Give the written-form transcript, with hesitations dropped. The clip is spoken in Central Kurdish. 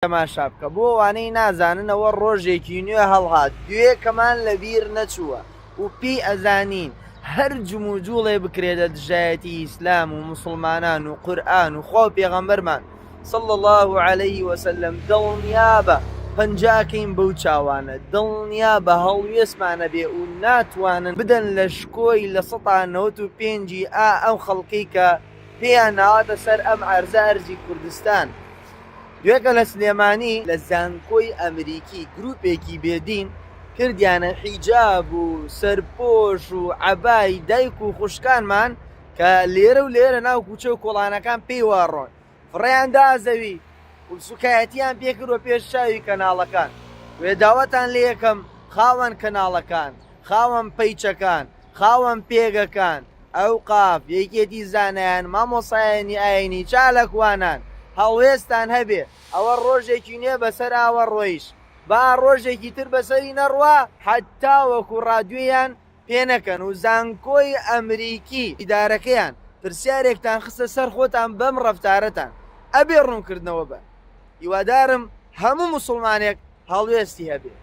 تەماشا بکە بۆ ئەوانەی نازاننەوە ڕۆژێکی نوێ هەڵهات گوێکەمان لەبیر نەچووە و پێی ئەزانین هەر جموجوڵێ بکرێتە دژایەتی ئیسلام و مسلمانان و قورئان و خوا و پێغەمبەرمان صلی الله عليه وسلم دڵنیابە پەنجاکەین بەو چاوانە دڵنیابە هەڵوێستمانە بێ و ناتوانن بدەن لە شکۆی لە 195 ئەو خەڵکەی کە پێیان ناواتە سەر ئەم عەرزە ئەرزی کوردستان. دوێکە لە سلێمانی لە زانکۆی ئەمریکی گروپێکی بێدین کردیانە حیجاب و سەرپۆش و عەبای دایک و خوشکانمان کە لێرە و لێرە ناو کوچە و کۆڵانەکان پێی وەڕۆن فڕێیان دازەوی و سوکایەتیان پێکردوە پێش چاوی کەناڵەکان. وێ داوەتان لێ یەکەم خاوەن کەناڵەکان، خاوەن پەیچەکان، خاوەن پێگەکان، ئەوقاف، یەکێتی زانایان، مامۆسایانی ئاینی، چالەکوانان هەڵوێستان هەبێ ئەوە ڕۆژێکی نوێ بەسەر ئاوە ڕۆیش با ڕۆژێکی تر بەسەری نەڕوا حەتا وەکو ڕادیۆیان پێ نەکەن و زانکۆی ئەمریکی ئیدارەکەیان پرسیارێکتان خستە سەر خۆتان بەم ڕەفتارەتان ئەبێ ڕوونکردنەوە بە هیوادارم هەموو موسڵمانێک هەڵوێستی هەبێ.